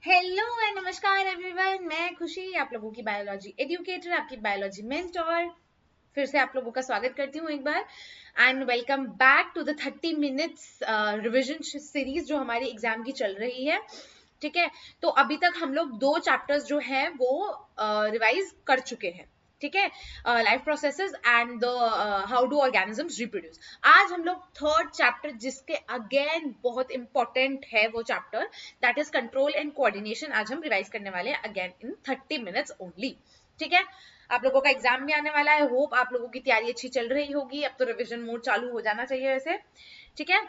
Hello and नमस्कार everyone, मैं खुशी आप लोगों की बायोलॉजी एजुकेटर, आपकी बायोलॉजी मेंटोर फिर से आप लोगों का स्वागत करती हूँ एक बार and welcome back to the 30 minutes revision series जो हमारी एग्जाम की चल रही है। ठीक है, तो अभी तक हम लोग 2 चैप्टर्स जो हैं वो रिवाइज कर चुके हैं। ठीक है, life processes and the how do organisms reproduce. आज हम लोग थर्ड चैप्टर जिसके अगेन बहुत इंपॉर्टेंट है वो chapter, that is control and coordination, आज हम रिवाइज करने वाले हैं अगेन इन 30 मिनट्स ओनली। ठीक है, आप लोगों का एग्जाम भी आने वाला है, होप आप लोगों की तैयारी अच्छी चल रही होगी। अब तो रिवीजन मोड चालू हो जाना चाहिए वैसे। ठीक है,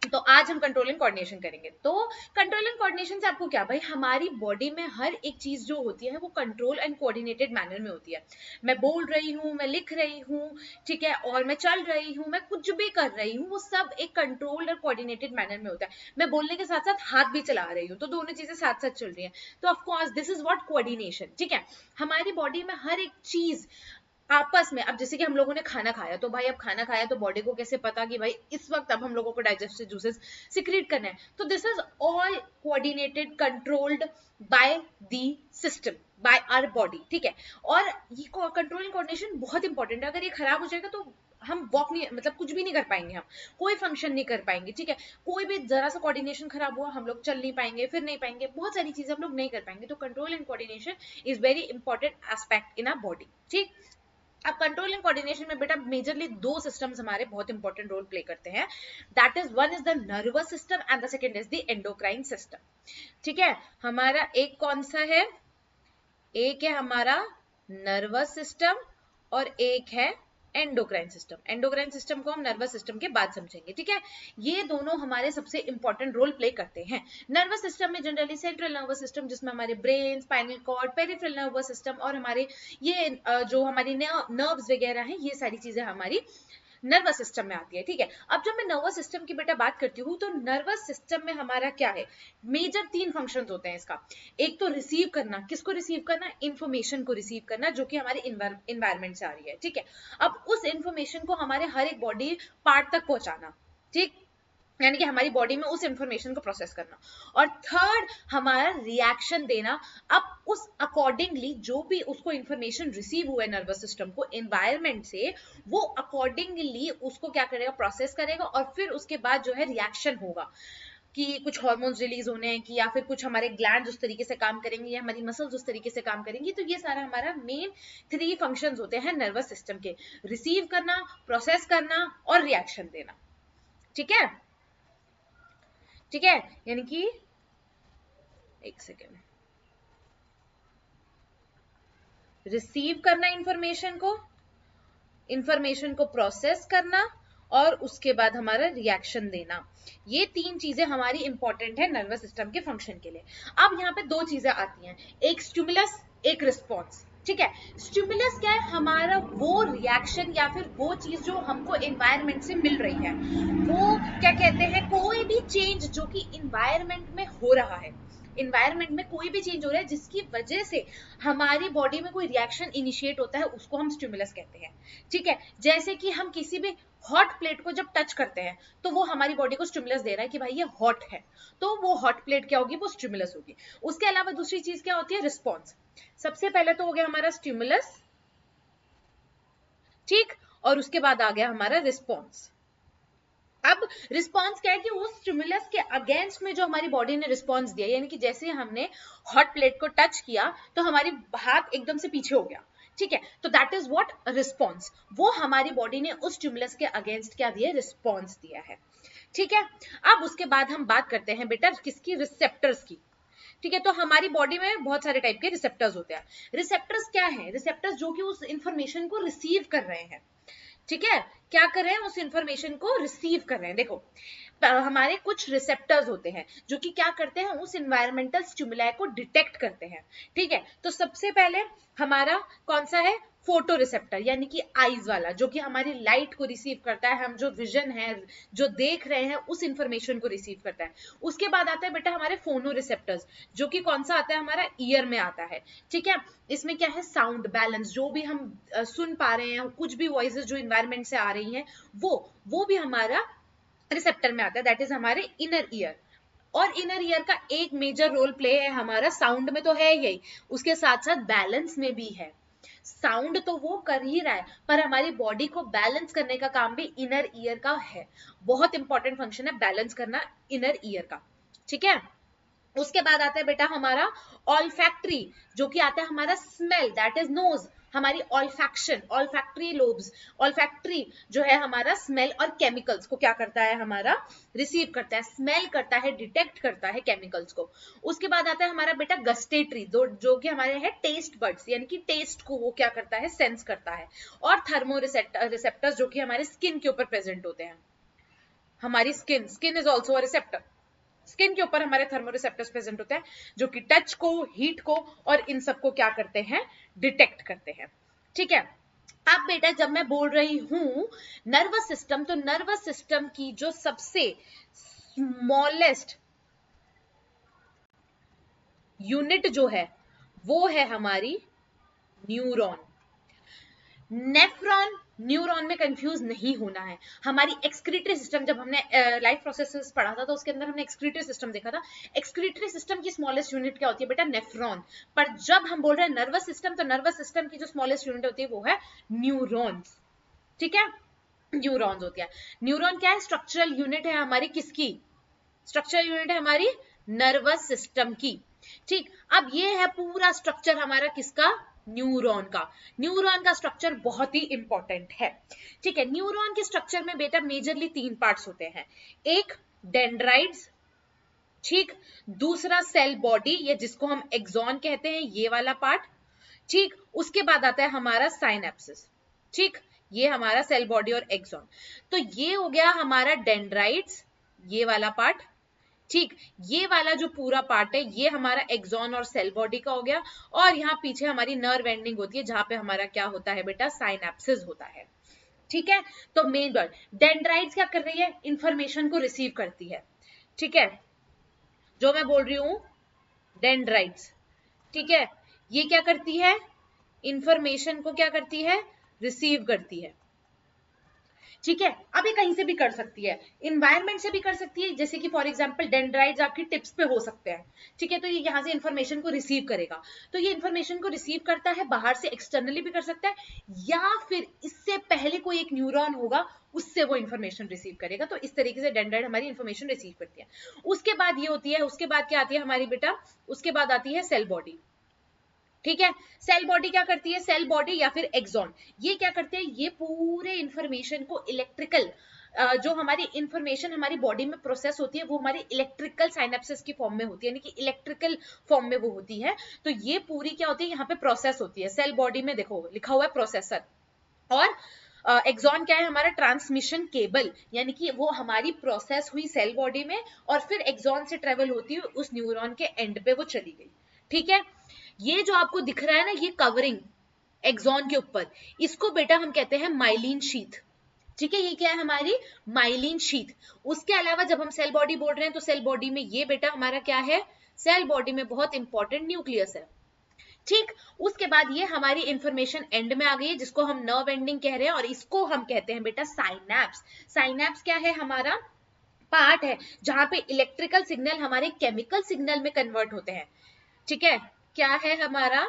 तो आज हम कंट्रोल एंड कोऑर्डिनेशन करेंगे। तो कंट्रोल एंड कोऑर्डिनेशन से आपको क्या भाई, हमारी बॉडी में हर एक चीज जो होती है वो कंट्रोल एंड कोऑर्डिनेटेड मैनर में होती है। मैं बोल रही हूँ, मैं लिख रही हूँ, ठीक है, और मैं चल रही हूँ, मैं कुछ भी कर रही हूँ, वो सब एक कंट्रोल्ड और कोऑर्डिनेटेड मैनर में होता है। मैं बोलने के साथ साथ हाथ भी चला रही हूँ, तो दोनों चीजें साथ साथ चल रही हैं, तो of course this is what coordination. ठीक है, हमारी बॉडी में हर एक चीज आपस में, अब जैसे कि हम लोगों ने खाना खाया, तो भाई अब खाना खाया तो बॉडी को कैसे पता कि भाई इस वक्त अब हम लोगों को डाइजेस्टिव जूसेस सिक्रीट करना है। तो this is all coordinated controlled by the system, by our body. ठीक है, और ये कंट्रोल एंड कोऑर्डिनेशन बहुत इंपॉर्टेंट है। अगर ये खराब हो जाएगा तो हम वॉक नहीं, मतलब कुछ भी नहीं कर पाएंगे, हम कोई फंक्शन नहीं कर पाएंगे। ठीक है, कोई भी जरा सा कोऑर्डिनेशन खराब हुआ, हम लोग चल नहीं पाएंगे, फिर नहीं पाएंगे, बहुत सारी चीजें हम लोग नहीं कर पाएंगे। तो control and coordination is very important aspect in our body. ठीक, अब कंट्रोल एंड कोऑर्डिनेशन में बेटा मेजरली 2 सिस्टम्स हमारे बहुत इंपॉर्टेंट रोल प्ले करते हैं। That is one is the nervous system and the second is the endocrine system. ठीक है, हमारा एक कौन सा है, एक है हमारा नर्वस सिस्टम और एक है एंडोक्राइन सिस्टम। एंडोक्राइन सिस्टम को हम नर्वस सिस्टम के बाद समझेंगे। ठीक है, ये दोनों हमारे सबसे इंपॉर्टेंट रोल प्ले करते हैं। नर्वस सिस्टम में जनरली सेंट्रल नर्वस सिस्टम, जिसमें हमारे brain, spinal cord, peripheral nervous system और हमारे ये जो हमारी नर्व्स वगैरह हैं, ये सारी चीजें हमारी नर्वस सिस्टम में आती है। ठीक है, अब जब मैं नर्वस सिस्टम की बेटा बात करती हूँ, तो नर्वस सिस्टम में हमारा क्या है, मेजर 3 फंक्शंस होते हैं इसका। एक तो रिसीव करना, किसको रिसीव करना, इंफॉर्मेशन को रिसीव करना जो कि हमारे इन्वायरमेंट से आ रही है। ठीक है, अब उस इंफॉर्मेशन को हमारे हर एक बॉडी पार्ट तक पहुंचाना। ठीक, यानी कि हमारी बॉडी में उस इंफॉर्मेशन को प्रोसेस करना। और थर्ड हमारा रिएक्शन देना। अब उस अकॉर्डिंगली जो भी उसको इंफॉर्मेशन रिसीव हुआ है नर्वस सिस्टम को एनवायरमेंट से, वो अकॉर्डिंगली उसको क्या करेगा, प्रोसेस करेगा, और फिर उसके बाद जो है रिएक्शन होगा कि कुछ हार्मोन्स रिलीज होने हैं, कि या फिर कुछ हमारे ग्लैंड्स उस तरीके से काम करेंगे, या हमारी मसल्स उस तरीके से काम करेंगी। तो ये सारा हमारा मेन 3 फंक्शंस होते हैं नर्वस सिस्टम के, रिसीव करना, प्रोसेस करना और रिएक्शन देना। ठीक है, ठीक है, यानी कि एक सेकेंड, रिसीव करना इंफॉर्मेशन को प्रोसेस करना और उसके बाद हमारा रिएक्शन देना। ये 3 चीजें हमारी इंपॉर्टेंट है नर्वस सिस्टम के फंक्शन के लिए। अब यहाँ पे 2 चीजें आती हैं, एक स्टिमुलस, एक रिस्पॉन्स। ठीक है, स्टिमुलस क्या है, हमारा वो रिएक्शन या फिर वो चीज जो हमको एनवायरमेंट से मिल रही है, वो क्या कहते हैं, कोई भी चेंज जो कि एनवायरमेंट में हो रहा है, इन्वायरमेंट में कोई भी चेंज हो रहा है जिसकी वजह से हमारी बॉडी में कोई रिएक्शन इनिशिएट होता है, उसको हम स्टिमुलस कहते हैं। ठीक है, जैसे कि हम किसी भी हॉट प्लेट को जब टच करते हैं, तो वो हमारी बॉडी को स्टिमुलस दे रहा है कि भाई ये हॉट है, तो वो हॉट प्लेट क्या होगी, वो स्टिमुलस होगी। उसके अलावा दूसरी चीज क्या होती है, रिस्पॉन्स। सबसे पहले तो हो गया हमारा स्टिमुलस, ठीक, और उसके बाद आ गया हमारा रिस्पॉन्स। अब रिस्पॉन्स क्या है कि उस स्टिमुलस के अगेंस्ट में जो हमारी बॉडी ने रिस्पॉन्स दिया, यानी कि जैसे हमने हॉट प्लेट को टच किया तो हमारी हाथ एकदम से पीछे हो गया। ठीक है, तो दैट इज व्हाट रिस्पॉन्स, वो हमारी बॉडी ने उस स्टिमुलस के अगेंस्ट क्या दिया, रिस्पॉन्स दिया है। ठीक है, अब उसके बाद हम बात करते हैं बेटा किसकी, रिसेप्टर्स की। ठीक है, तो हमारी बॉडी में बहुत सारे टाइप के रिसेप्टर्स होते हैं। रिसेप्टर्स क्या है, रिसेप्टर्स जो कि उस इंफॉर्मेशन को रिसीव कर रहे हैं। ठीक है, क्या कर रहे हैं, उस इंफॉर्मेशन को रिसीव कर रहे हैं। देखो हमारे कुछ रिसेप्टर्स होते हैं जो कि क्या करते हैं, उस इन्वायरमेंटल स्टिमुलाई को डिटेक्ट करते हैं। ठीक है, तो सबसे पहले हमारा कौन सा है, फोटो रिसेप्टर, यानी कि आईज वाला, जो कि हमारी लाइट को रिसीव करता है, हम जो विजन है, जो देख रहे हैं, उस इंफॉर्मेशन को रिसीव करता है। उसके बाद आता है बेटा हमारे फोनो रिसेप्टर्स, जो कि कौन सा आता है, हमारा ईयर में आता है। ठीक है, इसमें क्या है, साउंड बैलेंस, जो भी हम सुन पा रहे हैं, कुछ भी वॉइसेस जो इन्वायरमेंट से आ रही हैं, वो भी हमारा रिसेप्टर में आता है, दैट इज हमारे इनर ईयर। और इनर ईयर का एक मेजर रोल प्ले है हमारा, साउंड में तो है यही, उसके साथ साथ बैलेंस में भी है। साउंड तो वो कर ही रहा है, पर हमारी बॉडी को बैलेंस करने का काम भी इनर ईयर का है। बहुत इंपॉर्टेंट फंक्शन है बैलेंस करना इनर ईयर का, ठीक है। उसके बाद आता है बेटा हमारा ऑल्फैक्ट्री, जो कि आता है हमारा स्मेल, दैट इज नोज, हमारी ऑल्फैक्शन, ऑल्फैक्ट्री लोब्स। ऑल्फैक्ट्री जो है हमारा स्मेल और केमिकल्स को क्या करता है हमारा, रिसीव करता है, स्मेल करता है, डिटेक्ट करता है केमिकल्स को। उसके बाद आता है हमारा बेटा गस्टेटरी, जो कि हमारे है टेस्ट बड्स, यानी कि टेस्ट को वो क्या करता है, सेंस करता है। और थर्मो रिसेप्टर्स जो कि हमारे स्किन के ऊपर प्रेजेंट होते हैं। हमारी skin is also a receptor, skin के ऊपर हमारे थर्मोरिसेप्टर्स प्रेजेंट होते हैं, जो कि टच को, हीट को और इन सबको क्या करते हैं, डिटेक्ट करते हैं, ठीक है। अब बेटा जब मैं बोल रही हूं नर्वस सिस्टम, तो नर्वस सिस्टम की जो सबसे स्मॉलेस्ट यूनिट जो है वो है हमारी न्यूरॉन। नेफ्रॉन न्यूरॉन में कंफ्यूज नहीं होना है। हमारी एक्सक्रीटरी सिस्टम, जब हमने लाइफ प्रोसेसेस पढ़ा था तो उसके अंदर हमने एक्सक्रीटरी सिस्टम देखा था। एक्सक्रीटरी सिस्टम की स्मॉलेस्ट यूनिट क्या होती है बेटा, नेफ्रॉन। पर जब हम बोल रहे हैं नर्वस सिस्टम, तो नर्वस सिस्टम की जो स्मॉलेस्ट यूनिट होती है वो है न्यूरॉन्स, ठीक है। न्यूरॉन्स होती है। न्यूरॉन क्या है, स्ट्रक्चरल यूनिट है हमारी किसकी, स्ट्रक्चरल यूनिट है हमारी नर्वस सिस्टम की, ठीक। अब ये है पूरा स्ट्रक्चर हमारा किसका, न्यूरॉन का। न्यूरॉन का स्ट्रक्चर बहुत ही इंपॉर्टेंट है, ठीक है। न्यूरॉन के स्ट्रक्चर में बेटा मेजरली 3 पार्ट्स होते हैं। एक डेंड्राइट्स, ठीक, दूसरा सेल बॉडी, ये जिसको हम एक्सॉन कहते हैं, ये वाला पार्ट, ठीक। उसके बाद आता है हमारा साइनेप्सिस, ठीक, ये हमारा सेल बॉडी और एक्सॉन। तो ये हो गया हमारा डेंड्राइट्स, ये वाला पार्ट, ठीक। ये वाला जो पूरा पार्ट है ये हमारा एक्सॉन और सेल बॉडी का हो गया। और यहाँ पीछे हमारी नर्व एंडिंग होती है, जहां पे हमारा क्या होता है बेटा, साइनेप्सिस होता है, ठीक है। तो मेन वर्ड डेंड्राइट्स क्या कर रही है, इंफॉर्मेशन को रिसीव करती है, ठीक है। जो मैं बोल रही हूं डेंड्राइट्स, ठीक है, ये क्या करती है, इंफॉर्मेशन को क्या करती है, रिसीव करती है, ठीक है। अब ये कहीं से भी कर सकती है, इन्वायरमेंट से भी कर सकती है, जैसे कि फॉर एग्जांपल डेंड्राइट्स आपकी टिप्स पे हो सकते हैं, ठीक है। तो ये यहाँ से इंफॉर्मेशन को रिसीव करेगा, तो ये इंफॉर्मेशन को रिसीव करता है, बाहर से एक्सटर्नली भी कर सकता है, या फिर इससे पहले कोई एक न्यूरॉन होगा उससे वो इंफॉर्मेशन रिसीव करेगा। तो इस तरीके से डेंड्राइट हमारी इंफॉर्मेशन रिसीव करती है। उसके बाद ये होती है, उसके बाद क्या आती है हमारी बेटा, उसके बाद आती है सेल बॉडी, ठीक है। सेल बॉडी क्या करती है, सेल बॉडी या फिर एक्सॉन, ये क्या करते हैं, ये पूरे इंफॉर्मेशन को इलेक्ट्रिकल, जो हमारी इंफॉर्मेशन हमारी बॉडी में प्रोसेस होती है वो हमारी इलेक्ट्रिकल साइनेप्सिस की फॉर्म में होती है, यानी कि इलेक्ट्रिकल फॉर्म में वो होती है। तो ये पूरी क्या होती है, यहाँ पे प्रोसेस होती है। सेल बॉडी में देखो लिखा हुआ है प्रोसेसर, और एक्सॉन क्या है हमारा, ट्रांसमिशन केबल, यानी कि वो हमारी प्रोसेस हुई सेल बॉडी में और फिर एक्सॉन से ट्रेवल होती हुई उस न्यूरॉन के एंड पे वो चली गई, ठीक है। ये जो आपको दिख रहा है ना, ये कवरिंग एक्सॉन के ऊपर, इसको बेटा हम कहते हैं माइलिन शीथ, ठीक है। ये क्या है हमारी माइलिन शीथ। उसके अलावा जब हम सेल बॉडी बोल रहे हैं तो सेल बॉडी में ये बेटा हमारा क्या है, सेल बॉडी में बहुत इंपॉर्टेंट न्यूक्लियस है, ठीक। उसके बाद ये हमारी इंफॉर्मेशन एंड में आ गई है, जिसको हम नर्व एंडिंग कह रहे हैं, और इसको हम कहते हैं बेटा साइनैप्स। साइनैप्स क्या है हमारा, पार्ट है जहां पे इलेक्ट्रिकल सिग्नल हमारे केमिकल सिग्नल में कन्वर्ट होते हैं, ठीक है। क्या है हमारा,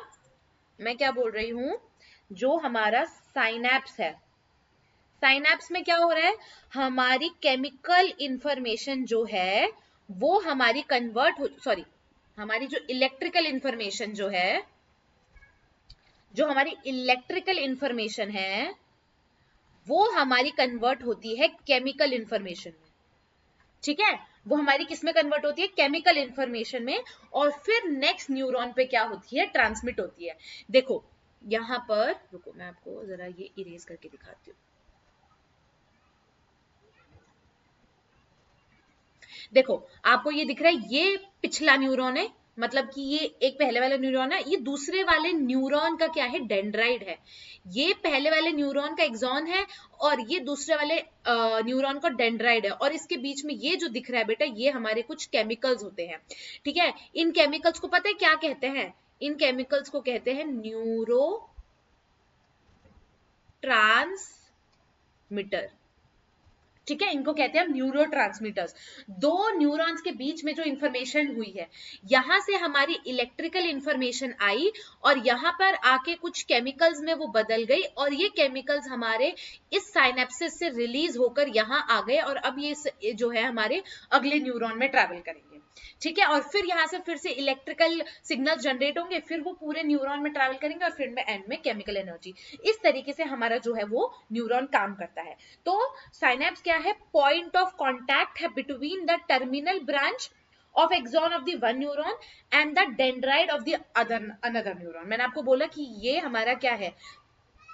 मैं क्या बोल रही हूं, जो हमारा साइनैप्स है, साइनैप्स में क्या हो रहा है, हमारी केमिकल इंफॉर्मेशन जो है वो हमारी कन्वर्ट हो, सॉरी, हमारी जो इलेक्ट्रिकल इंफॉर्मेशन जो है, जो हमारी इलेक्ट्रिकल इंफॉर्मेशन है वो हमारी कन्वर्ट होती है केमिकल इंफॉर्मेशन में, ठीक है। वो हमारी किस में कन्वर्ट होती है, केमिकल इंफॉर्मेशन में, और फिर नेक्स्ट न्यूरॉन पे क्या होती है, ट्रांसमिट होती है। देखो यहां पर रुको, मैं आपको जरा ये इरेज करके दिखाती हूँ। देखो आपको ये दिख रहा है, ये पिछला न्यूरॉन है, मतलब कि ये एक पहले वाला न्यूरॉन है, ये दूसरे वाले न्यूरॉन का क्या है, डेंड्राइड है। ये पहले वाले न्यूरॉन का एक्सॉन है और ये दूसरे वाले न्यूरॉन का डेंड्राइड है, और इसके बीच में ये जो दिख रहा है बेटा, ये हमारे कुछ केमिकल्स होते हैं, ठीक है। इन केमिकल्स को पता है क्या कहते हैं, इन केमिकल्स को कहते हैं न्यूरो ट्रांसमीटर, ठीक है, इनको कहते हैं न्यूरोट्रांसमीटर्स। दो न्यूरॉन्स के बीच में जो इंफॉर्मेशन हुई है, यहां से हमारी इलेक्ट्रिकल इंफॉर्मेशन आई और यहां पर आके कुछ केमिकल्स में वो बदल गई और ये केमिकल्स हमारे इस साइनेप्सिस से रिलीज होकर यहाँ आ गए और अब ये जो है हमारे अगले न्यूरॉन में ट्रैवल करेंगे। ठीक है, और फिर यहाँ से फिर से इलेक्ट्रिकल सिग्नल जनरेट होंगे, फिर वो पूरे न्यूरॉन में ट्रैवल करेंगे और फिर में एंड में केमिकल एनर्जी। इस तरीके से हमारा जो है वो न्यूरॉन काम करता है। तो साइनेप्स क्या है? पॉइंट ऑफ कॉन्टैक्ट है between the terminal branch of axon of the one neuron and the dendrite of the another neuron। मैंने आपको बोला कि ये हमारा क्या है,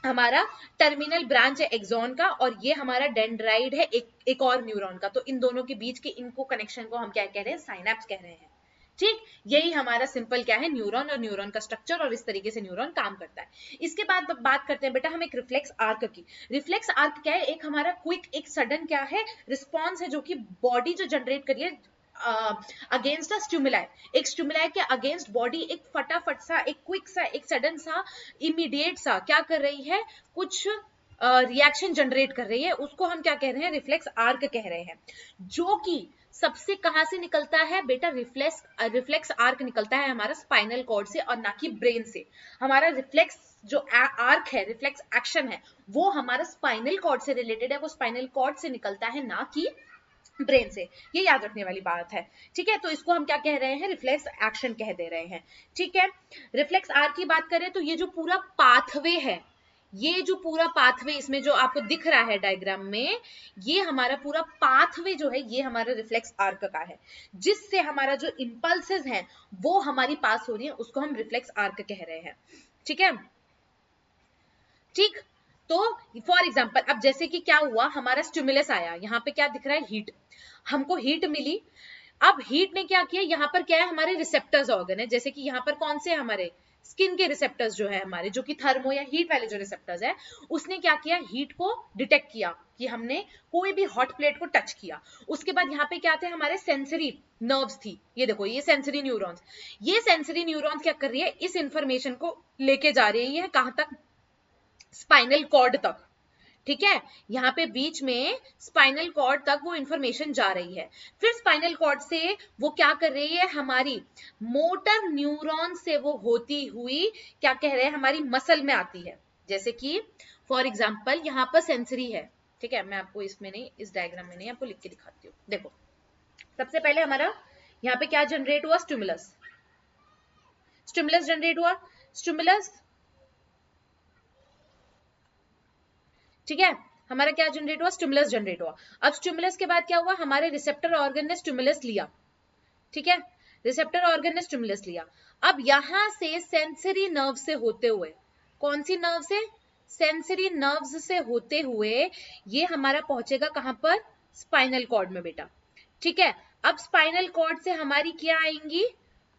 हमारा टर्मिनल ब्रांच है एक्सॉन का और ये हमारा डेंड्राइड है एक और न्यूरॉन का। तो इन दोनों के बीच के इनको कनेक्शन को हम क्या कह रहे हैं? साइनेप्स कह रहे हैं। ठीक, यही हमारा सिंपल क्या है, न्यूरॉन और न्यूरॉन का स्ट्रक्चर, और इस तरीके से न्यूरॉन काम करता है। इसके बाद बात करते हैं बेटा हम एक रिफ्लेक्स आर्क की। रिफ्लेक्स आर्क क्या है? एक हमारा क्विक, एक सडन क्या है, रिस्पॉन्स है जो कि बॉडी जो जनरेट करिए अगेंस्ट अ स्टिमुलाई। एक स्टिमुलाई के अगेंस्ट बॉडी एक फटाफट सा, एक क्विक सा, एक सडन सा, इमीडिएट सा क्या कर रही है, कुछ रिएक्शन जनरेट कर रही है, उसको हम क्या कह रहे हैं? रिफ्लेक्स आर्क कह रहे हैं। जो कि सबसे कहां से निकलता है बेटा? रिफ्लेक्स आर्क निकलता है हमारा स्पाइनल कॉर्ड से और ना कि ब्रेन से। हमारा रिफ्लेक्स जो आर्क है, रिफ्लेक्स एक्शन है, वो हमारा स्पाइनल कॉर्ड से रिलेटेड है, वो स्पाइनल कॉर्ड से निकलता है, ना कि ब्रेन से। ये याद रखने वाली बात है। ठीक है, तो इसको हम क्या कह रहे हैं? रिफ्लेक्स एक्शन कह दे रहे हैं। ठीक है, रिफ्लेक्स आर्क की बात करें तो ये जो पूरा पाथवे है, ये जो पूरा पाथवे इसमें जो आपको दिख रहा है डायग्राम में, ये हमारा पूरा पाथवे जो है ये हमारा रिफ्लेक्स आर्क का है, जिससे हमारा जो इंपल्सेस हैं वो हमारी पास हो रही है, उसको हम रिफ्लेक्स आर्क कह रहे हैं। ठीक है, ठीक। तो फॉर एग्जाम्पल अब जैसे कि क्या हुआ, हमारा स्टिमुलस आया, यहाँ पे क्या दिख रहा है? हीट। हमको हीट मिली। अब हीट ने क्या किया, यहाँ पर क्या है, हमारे रिसेप्टर्स ऑर्गन है, जैसे कि यहाँ पर कौन से हमारे स्किन के रिसेप्टर्स जो है हमारे, जो कि थर्मो या हीट वाले जो रिसेप्टर्स है, उसने क्या किया, हीट को डिटेक्ट किया कि हमने कोई भी हॉट प्लेट को टच किया। उसके बाद यहाँ पे क्या थे, हमारे सेंसरी नर्व्स थी। ये देखो, ये सेंसरी न्यूरॉन्स, ये सेंसरी न्यूरॉन्स क्या कर रही है, इस इंफॉर्मेशन को लेके जा रही है कहां तक? स्पाइनल कॉर्ड तक। ठीक है, यहाँ पे बीच में स्पाइनल कॉर्ड तक वो इंफॉर्मेशन जा रही है। फिर स्पाइनल कॉर्ड से वो क्या कर रही है, हमारी मोटर न्यूरॉन से वो होती हुई क्या कह रहे हैं, हमारी मसल में आती है। जैसे कि फॉर एग्जांपल यहाँ पर सेंसरी है। ठीक है, मैं आपको इसमें नहीं, इस डायग्राम में नहीं, आपको लिख के दिखाती हूँ। देखो, सबसे पहले हमारा यहाँ पे क्या जनरेट हुआ? स्टिमुलस। स्टिमुलस जनरेट हुआ, स्टिमुलस। ठीक है, हमारा क्या जनरेट हुआ? स्टिमुलस जनरेट हुआ। अब स्टिमुलस के बाद क्या हुआ, हमारे रिसेप्टर ऑर्गन ने स्टिमुलस लिया। ठीक है, रिसेप्टर ऑर्गन ने स्टिमुलस लिया। अब यहां से सेंसरी नर्व से होते हुए, कौन सी नर्व से? सेंसरी नर्व्स से होते हुए ये हमारा पहुंचेगा कहां पर? स्पाइनल कॉर्ड में बेटा। ठीक है, अब स्पाइनल कॉर्ड से हमारी क्या आएंगी?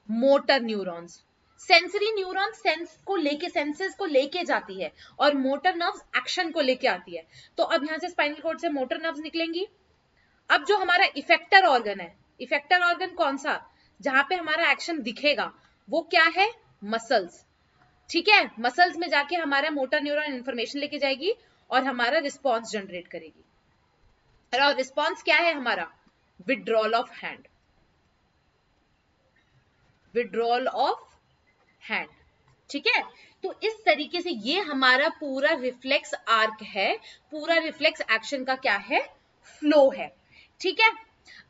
Motor neurons. Sensory neuron senses को लेके जाती है और मोटर नर्व्स एक्शन को लेके आती है। तो अब यहां से स्पाइनल कॉर्ड से मोटर नर्व्स निकलेंगी। अब जो हमारा इफेक्टर ऑर्गन है, इफेक्टर ऑर्गन कौन सा, जहां पे हमारा एक्शन दिखेगा, वो क्या है? मसल्स। ठीक है, मसल्स में जाके हमारा मोटर न्यूरॉन इंफॉर्मेशन लेके जाएगी और हमारा रिस्पॉन्स जनरेट करेगी। और रिस्पॉन्स क्या है हमारा? Withdrawal of hand, withdrawal of hand. ठीक है, तो इस तरीके से ये हमारा पूरा रिफ्लेक्स आर्क है, पूरा रिफ्लेक्स एक्शन का क्या है? फ्लो है। ठीक है,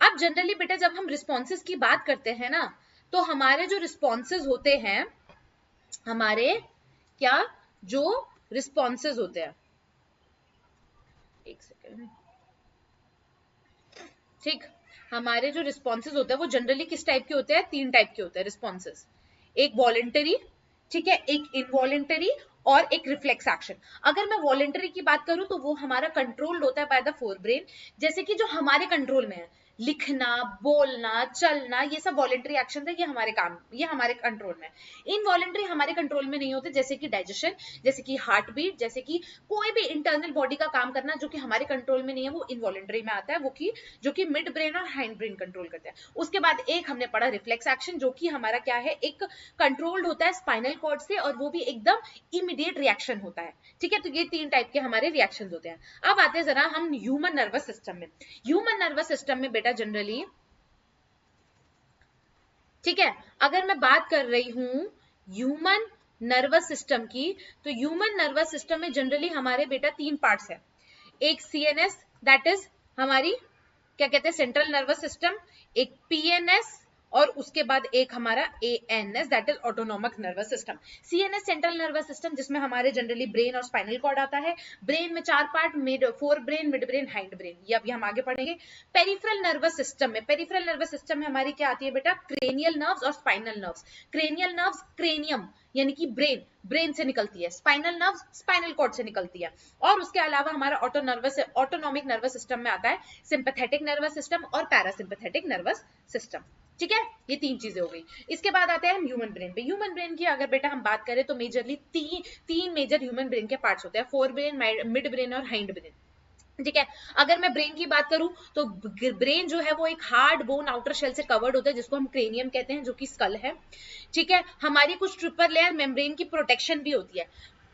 अब जनरली बेटा जब हम रिस्पॉन्सेस की बात करते हैं ना, तो हमारे जो रिस्पॉन्सेस होते हैं, हमारे क्या जो रिस्पॉन्सेस होते हैं, एक सेकेंड। ठीक, हमारे जो रिस्पॉन्सेस होते हैं वो जनरली किस टाइप के होते हैं? 3 टाइप के होते हैं रिस्पॉन्सेस। एक वॉलेंटरी, ठीक है, एक इनवॉलेंटरी और एक रिफ्लेक्स एक्शन। अगर मैं वॉलेंटरी की बात करूं तो वो हमारा कंट्रोल्ड होता है बाय द फोर ब्रेन, जैसे कि जो हमारे कंट्रोल में है, लिखना, बोलना, चलना, ये सब वॉलेंट्री एक्शन है, ये हमारे काम, ये हमारे कंट्रोल में। इनवॉलेंट्री हमारे कंट्रोल में नहीं होते, जैसे कि डाइजेशन, जैसे कि हार्ट बीट, जैसे कि कोई भी इंटरनल बॉडी का काम करना जो कि हमारे कंट्रोल में नहीं है, वो इनवॉलेंट्री में आता है, वो कि जो कि मिड ब्रेन और हैंड ब्रेन कंट्रोल करते हैं। उसके बाद एक हमने पढ़ा रिफ्लेक्स एक्शन, जो कि हमारा क्या है, एक कंट्रोल्ड होता है स्पाइनल कॉर्ड से, और वो भी एकदम इमीडिएट रिएक्शन होता है। ठीक है, तो ये 3 टाइप के हमारे रिएक्शंस होते हैं। अब आते हैं जरा हम ह्यूमन नर्वस सिस्टम में। ह्यूमन नर्वस सिस्टम में बेटा जनरली, ठीक है, अगर मैं बात कर रही हूं ह्यूमन नर्वस सिस्टम की, तो ह्यूमन नर्वस सिस्टम में जनरली हमारे बेटा 3 पार्ट्स है। एक सीएनएस, दैट इज हमारी क्या कहते हैं सेंट्रल नर्वस सिस्टम, एक पीएनएस, और उसके बाद एक हमारा ANS, that is autonomic nervous system. CNS central nervous system, जिसमें हमारे जनरली ब्रेन और स्पाइनल कॉर्ड आता है। ब्रेन में 4 part, fore brain, mid brain, hind brain, ये अभी हम आगे पढ़ेंगे। पेरिफेरल नर्वस सिस्टम में, पेरिफेरल नर्वस सिस्टम में हमारी क्या आती है बेटा, क्रेनियल नर्व्स और spinal nerves. Cranial nerves cranium यानी कि ब्रेन, ब्रेन से निकलती है। स्पाइनल नर्व्स स्पाइनल कॉर्ड से निकलती है। और उसके अलावा हमारा ऑटोनॉमिक नर्वस सिस्टम में आता है सिंपैथेटिक नर्वस सिस्टम और पैरासिम्पैथेटिक नर्वस सिस्टम। ठीक है, ये 3 चीजें हो गई। इसके बाद आते हैं हम ह्यूमन ब्रेन पे। ह्यूमन ब्रेन की अगर बेटा हम बात करें तो मेजरली तीन मेजर ह्यूमन ब्रेन के पार्ट्स होते हैं, फोर ब्रेन, मिड ब्रेन और हाइंड ब्रेन। ठीक है, अगर मैं ब्रेन की बात करूं तो ब्रेन जो है वो एक हार्ड बोन आउटर शेल से कवर्ड होता है, जिसको हम क्रेनियम कहते हैं, जो कि स्कल है। ठीक है, हमारी कुछ ट्रिपल लेयर मेम्ब्रेन की प्रोटेक्शन भी होती है।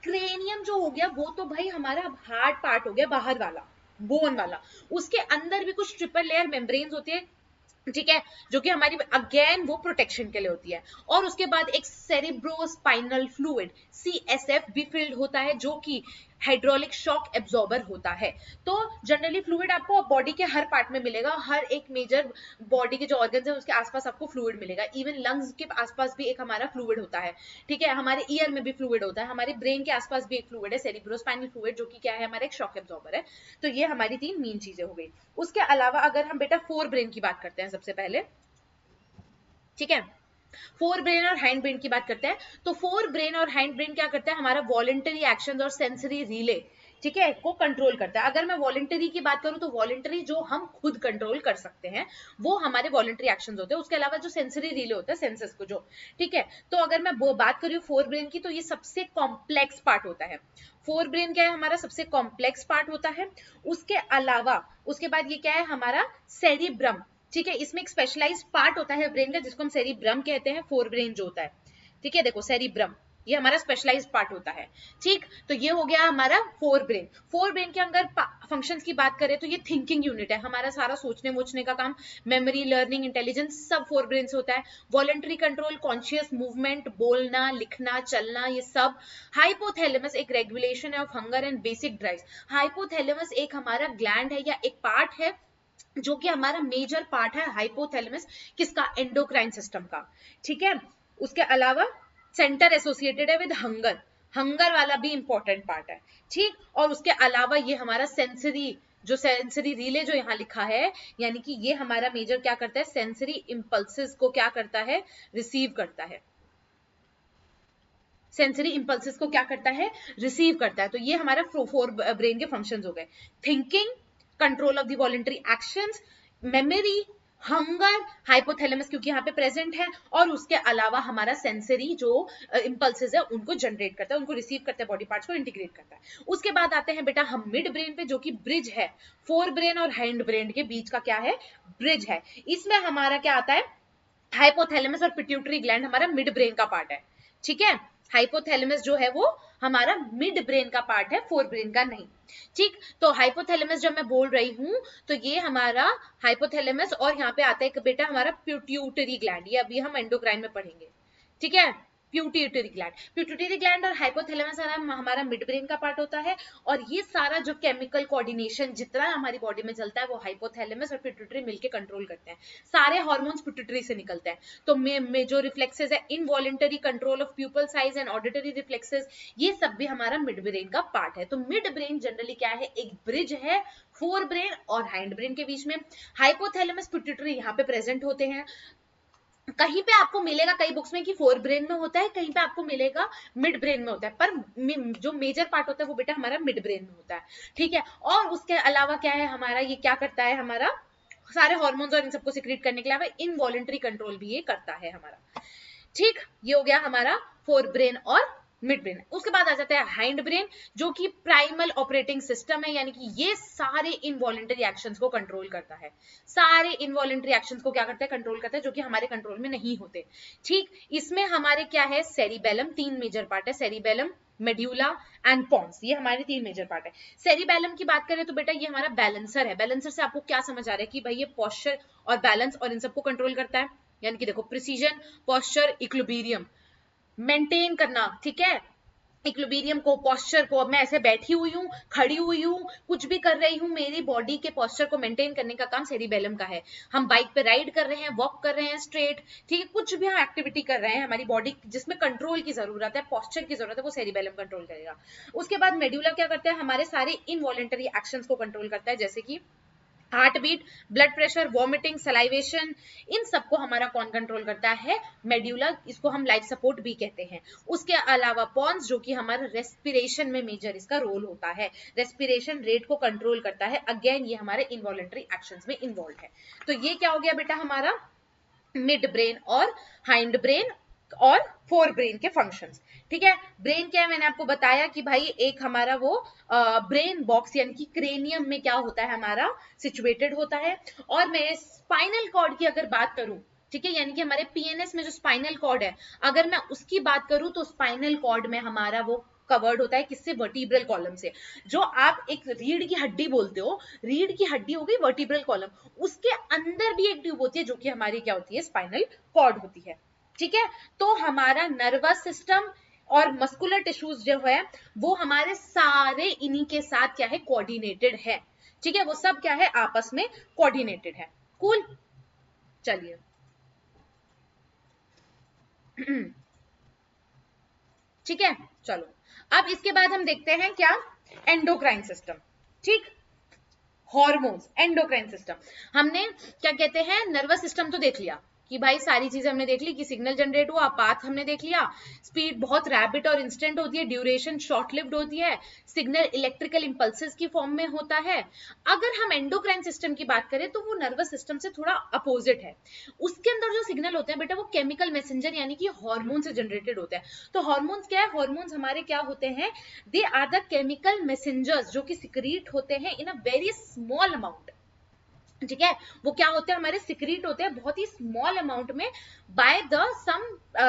क्रेनियम जो हो गया वो तो भाई हमारा हार्ड पार्ट हो गया, बाहर वाला, बोन वाला। उसके अंदर भी कुछ ट्रिपल लेयर मेम्ब्रेन्स होती है, ठीक है, जो कि हमारी अगेन वो प्रोटेक्शन के लिए होती है। और उसके बाद एक सेरिब्रोस्पाइनल फ्लूइड सीएसएफ भी फिल्ड होता है, जो कि हाइड्रोलिक शॉक एब्जॉर्बर होता है। तो जनरली फ्लूइड आपको बॉडी के हर पार्ट में मिलेगा, हर एक मेजर बॉडी के जो ऑर्गन्स है उसके आसपास आपको फ्लूइड मिलेगा। इवन लंग्स के आसपास भी एक हमारा फ्लूइड होता है। ठीक है, हमारे ईयर में भी फ्लूइड होता है, हमारे ब्रेन के आसपास भी एक फ्लूइड है, सेरिब्रोस्पाइनल फ्लूइड, जो कि क्या है, हमारा एक शॉक एब्जॉर्बर है। तो ये हमारी 3 मेन चीजें हो गई। उसके अलावा अगर हम बेटा फोर ब्रेन की बात करते हैं सबसे पहले, ठीक है, फोर ब्रेन और हैंड ब्रेन की बात करते हैं, तो फोर ब्रेन और हैंड ब्रेन क्या करते हैं, हमारा वॉलेंटरी एक्शन और सेंसरी रिले, ठीक है, को कंट्रोल करता है। अगर मैं वॉलेंटरी की बात करूं तो वॉलेंटरी जो हम खुद कंट्रोल कर सकते हैं वो हमारे वॉलेंटरी एक्शंस होते हैं। उसके अलावा जो सेंसरी रिले होता है, सेंसस को जो, ठीक है, तो अगर मैं बात करूं फोर ब्रेन की, तो ये सबसे कॉम्प्लेक्स पार्ट होता है। फोर ब्रेन क्या है, हमारा सबसे कॉम्प्लेक्स पार्ट होता है। उसके अलावा उसके बाद ये क्या है, हमारा सेरिब्रम, ठीक है, इसमें एक स्पेशलाइज्ड पार्ट होता है ब्रेन का, जिसको हम सेरिब्रम कहते हैं, फोर ब्रेन जो होता है। ठीक है, देखो सेरिब्रम ये हमारा स्पेशलाइज्ड पार्ट होता है। ठीक, तो ये हो गया हमारा फोर ब्रेन। फोर ब्रेन के अंदर फंक्शंस की बात करें तो ये थिंकिंग यूनिट है, हमारा सारा सोचने वोचने का काम, मेमोरी, लर्निंग, इंटेलिजेंस सब फोर ब्रेन से होता है। वॉलेंटरी कंट्रोल, कॉन्शियस मूवमेंट, बोलना, लिखना, चलना, ये सब। हाइपोथैलेमस एक रेगुलेशन है of hunger and basic drives. Hypothalamus एक हमारा ग्लैंड है या एक पार्ट है, जो कि हमारा मेजर पार्ट है हाइपोथैलेमस, किसका, एंडोक्राइन सिस्टम का। ठीक है, उसके अलावा सेंटर एसोसिएटेड है विद हंगर, हंगर वाला भी इंपॉर्टेंट पार्ट है। ठीक, और उसके अलावा ये हमारा सेंसरी, जो सेंसरी रिले जो यहाँ लिखा है, यानी कि ये हमारा मेजर क्या करता है, सेंसरी इंपल्सेस को क्या करता है, रिसीव करता है। सेंसरी इंपल्सेस को क्या करता है, रिसीव करता है। तो ये हमारा फोर ब्रेन के फंक्शंस हो गए, thinking, control of the voluntary actions, memory, hunger, hypothalamus क्योंकि यहाँ पे प्रेजेंट है, और उसके अलावा हमारा सेंसरी जो इंपल्सेस है उनको जनरेट करता है, उनको रिसीव करता है, बॉडी पार्ट्स को इंटीग्रेट करता है। उसके बाद आते हैं बेटा हम मिड ब्रेन पे, जो कि ब्रिज है, फोर ब्रेन और हैंड ब्रेन के बीच का क्या है, ब्रिज है। इसमें हमारा क्या आता है, हाइपोथैलेमस और पिट्यूटरी ग्लैंड हमारा मिड ब्रेन का पार्ट है। ठीक है, हाइपोथैलेमस जो है वो हमारा मिड ब्रेन का पार्ट है, फोर ब्रेन का नहीं। ठीक, तो हाइपोथैलेमस जब मैं बोल रही हूं तो ये हमारा हाइपोथैलेमस, और यहाँ पे आता है बेटा हमारा पिट्यूटरी ग्लैंड, ये अभी हम एंडोक्राइन में पढ़ेंगे। ठीक है, प्यूटिटरी ग्लैंड, प्यूटिटरी ग्लैंड और हाइपोथैलेमस हमारा मिड ब्रेन का पार्ट होता है। और ये सारा जो केमिकल कोऑर्डिनेशन जितना हमारी बॉडी में चलता है वो हाइपोथैलेमस और प्यूटिटरी मिलके कंट्रोल करते हैं। सारे हार्मोन्स प्यूटिटरी से निकलते हैं। तो जो रिफ्लेक्सेस है, involuntary control of pupil size and auditory reflexes, ये सब भी हमारा मिड ब्रेन का पार्ट है। तो मिड ब्रेन जनरली क्या है, एक ब्रिज है फोर ब्रेन और हैंड ब्रेन के बीच में। हाइपोथैलेमस प्यूटिटरी यहाँ पे प्रेजेंट होते हैं। कहीं पे आपको मिलेगा कई बुक्स में कि फोर ब्रेन में होता है, कहीं पे आपको मिलेगा मिड ब्रेन में होता है, पर जो मेजर पार्ट होता है वो बेटा हमारा मिड ब्रेन में होता है। ठीक है, और उसके अलावा क्या है हमारा, ये क्या करता है, हमारा सारे हार्मोन्स और इन सबको सिक्रीट करने के अलावा इनवॉलेंटरी कंट्रोल भी ये करता है हमारा। ठीक, ये हो गया हमारा फोर ब्रेन और मिड ब्रेन। उसके बाद आ जाता है हाइंड ब्रेन, जो कि प्राइमल ऑपरेटिंग सिस्टम है, यानी कि ये सारे इनवॉलेंटरी एक्शंस को कंट्रोल करता है। सारे इनवॉलेंटरी एक्शंस को क्या करता है, कंट्रोल करता है, जो कि हमारे कंट्रोल में नहीं होते। ठीक, इसमें हमारे क्या है, सेरिबेलम, 3 मेजर पार्ट है, सेरिबेलम, मेड्यूला एंड पॉन्स, ये हमारे 3 मेजर पार्ट है। सेरिबेलम की बात करें तो बेटा ये हमारा बैलेंसर है। बैलेंसर से आपको क्या समझ आ रहा है कि भाई ये पोस्चर और बैलेंस और इन सबको कंट्रोल करता है, यानी कि देखो प्रिसीजन, पोस्चर, इक्विलिब्रियम मेंटेन करना। ठीक है, इक्विलिब्रियम को, पोस्चर को, मैं ऐसे बैठी हुई हूँ, खड़ी हुई हूँ, कुछ भी कर रही हूँ, मेरी बॉडी के पोस्चर को मेंटेन करने का काम सेरिबेलम का है। हम बाइक पे राइड कर रहे हैं, वॉक कर रहे हैं स्ट्रेट, ठीक है, कुछ भी हम एक्टिविटी कर रहे हैं हमारी बॉडी जिसमें कंट्रोल की जरूरत है, पोस्चर की जरूरत है, वो सेरिबेलम कंट्रोल करेगा। उसके बाद मेड्यूला क्या करता है, हमारे सारे इनवॉलेंटरी एक्शंस को कंट्रोल करता है, जैसे कि heart beat, blood pressure, vomiting, salivation, इन सबको हमारा कौन कंट्रोल करता है, मेड्यूला, इसको हम लाइफ सपोर्ट भी कहते हैं। उसके अलावा पॉन्स, जो कि हमारा रेस्पिरेशन में मेजर इसका रोल होता है, रेस्पिरेशन रेट को कंट्रोल करता है। अगेन ये हमारे इनवॉलेंटरी एक्शंस में इन्वॉल्व है। तो ये क्या हो गया बेटा हमारा मिड ब्रेन और हाइंड ब्रेन और फोर ब्रेन के फंक्शंस। ठीक है, ब्रेन क्या है, मैंने आपको बताया कि भाई एक हमारा वो ब्रेन बॉक्स यानी कि क्रेनियम में क्या होता है, हमारा सिचुएटेड होता है। और मैं स्पाइनल कॉर्ड की अगर बात करूं, ठीक है, यानी कि हमारे पीएनएस में जो स्पाइनल कॉर्ड है, अगर मैं उसकी बात करूं तो स्पाइनल कॉर्ड में हमारा वो कवर्ड होता है किससे, वर्टिब्रल कॉलम से। जो आप एक रीढ़ की हड्डी बोलते हो, रीढ़ की हड्डी हो गई वर्टिब्रल कॉलम, उसके अंदर भी एक ट्यूब होती है जो कि हमारी क्या होती है, स्पाइनल कॉर्ड होती है। ठीक है, तो हमारा नर्वस सिस्टम और मस्कुलर टिश्यूज जो है वो हमारे सारे इन्हीं के साथ क्या है, कोऑर्डिनेटेड है। ठीक है, वो सब क्या है, आपस में कोऑर्डिनेटेड है। कूल, चलिए ठीक है, चलो अब इसके बाद हम देखते हैं क्या, एंडोक्राइन सिस्टम। ठीक, हॉर्मोन्स, एंडोक्राइन सिस्टम। हमने क्या कहते हैं, नर्वस सिस्टम तो देख लिया कि भाई सारी चीजें हमने देख ली कि सिग्नल जनरेट हुआ, पाथ हमने देख लिया, स्पीड बहुत रैपिड और इंस्टेंट होती है, ड्यूरेशन शॉर्ट लिव्ड होती है, सिग्नल इलेक्ट्रिकल इंपल्सेस की फॉर्म में होता है। अगर हम एंडोक्राइन सिस्टम की बात करें तो वो नर्वस सिस्टम से थोड़ा अपोजिट है। उसके अंदर जो सिग्नल होते हैं बेटा वो केमिकल मैसेंजर यानी कि हार्मोन से जनरेटेड होते हैं। तो हार्मोन्स क्या है, हार्मोन्स हमारे क्या होते हैं, they are the chemical messengers जो कि सिक्रीट होते हैं in a very small amount. ठीक है, वो क्या होते हैं, हमारे सिक्रीट होते हैं बहुत ही स्मॉल अमाउंट में बाय द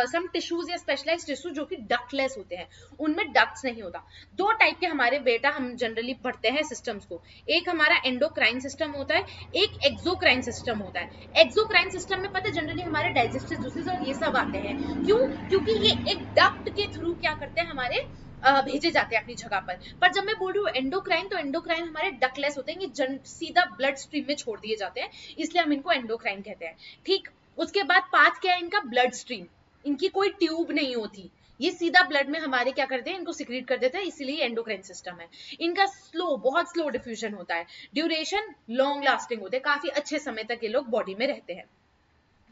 सम टिश्यूज या स्पेशलाइज्ड टिश्यूज जो कि डक्टलेस होते हैं, उनमें डक्ट्स नहीं होता। दो टाइप के हमारे बेटा हम जनरली पढ़ते हैं सिस्टम्स को, एक हमारा एंडोक्राइन सिस्टम होता है, एक एक्सोक्राइन सिस्टम होता है। एक्सोक्राइन सिस्टम में पता है जनरली हमारे डाइजेस्टिव जूसेस और ये सब आते हैं, क्यों, क्योंकि ये एक डक्ट के थ्रू क्या करते हैं, हमारे भेजे जाते हैं अपनी जगह पर जब मैं बोल रही हूँ एंडोक्राइन, तो एंडोक्राइन हमारे डकलेस होते हैं, ये सीधा ब्लड स्ट्रीम में छोड़ दिए जाते हैं, इसलिए हम इनको एंडोक्राइन कहते हैं। ठीक, उसके बाद पाथ क्या है इनका, ब्लड स्ट्रीम, इनकी कोई ट्यूब नहीं होती, ये सीधा ब्लड में हमारे क्या करते हैं, इनको सिक्रीट कर देते हैं, इसीलिए एंडोक्राइन सिस्टम है। इनका स्लो, बहुत स्लो डिफ्यूजन होता है, ड्यूरेशन लॉन्ग लास्टिंग होते हैं, काफी अच्छे समय तक ये लोग बॉडी में रहते हैं।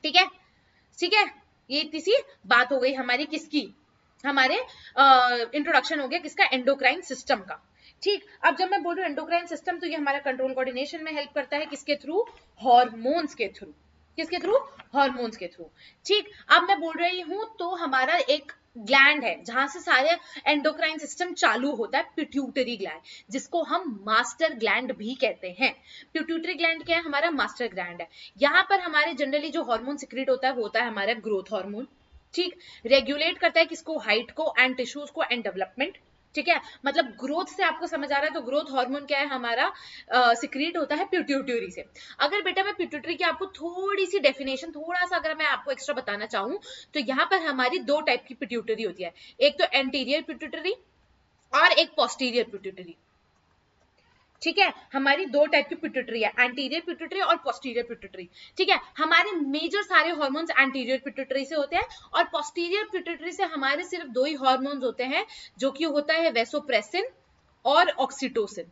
ठीक है, ठीक है, ये इतनी सी बात हो गई हमारी किसकी, हमारे इंट्रोडक्शन हो गया किसका, एंडोक्राइन सिस्टम का। ठीक, अब जब मैं बोल रही हूँ एंडोक्राइन सिस्टम, तो ये हमारा कंट्रोल कोऑर्डिनेशन में हेल्प करता है, किसके थ्रू, हार्मोन्स के थ्रू, किसके थ्रू, हार्मोन्स के थ्रू। ठीक, अब मैं बोल रही हूं तो हमारा एक ग्लैंड है जहां से सारे एंडोक्राइन सिस्टम चालू होता है, पिट्यूटरी ग्लैंड, जिसको हम मास्टर ग्लैंड भी कहते हैं। पिट्यूटरी ग्लैंड क्या है, हमारा मास्टर ग्लैंड है। यहाँ पर हमारे जनरली जो हार्मोन सिक्रीट होता है वो होता है हमारा ग्रोथ हार्मोन। ठीक, रेगुलेट करता है किसको, हाइट को एंड टिश्यूज को एंड डेवलपमेंट। ठीक है, मतलब ग्रोथ से आपको समझ आ रहा है, तो ग्रोथ हार्मोन क्या है हमारा, सिक्रीट होता है पिट्यूटरी से। अगर बेटा मैं पिट्यूटरी की आपको थोड़ी सी डेफिनेशन, थोड़ा सा अगर मैं आपको एक्स्ट्रा बताना चाहूं, तो यहाँ पर हमारी दो टाइप की पिट्यूटरी होती है, एक तो एंटीरियर पिट्यूटरी और एक पोस्टीरियर पिट्यूटरी। ठीक है, हमारी दो टाइप की पिट्यूटरी है, एंटीरियर पिट्यूटरी और पोस्टीरियर पिट्यूटरी। ठीक है, हमारे मेजर सारे हार्मोन्स एंटीरियर पिट्यूटरी से होते हैं, और पोस्टीरियर पिट्यूटरी से हमारे सिर्फ दो ही हार्मोन्स होते हैं, जो कि होता है वेसोप्रेसिन और ऑक्सीटोसिन।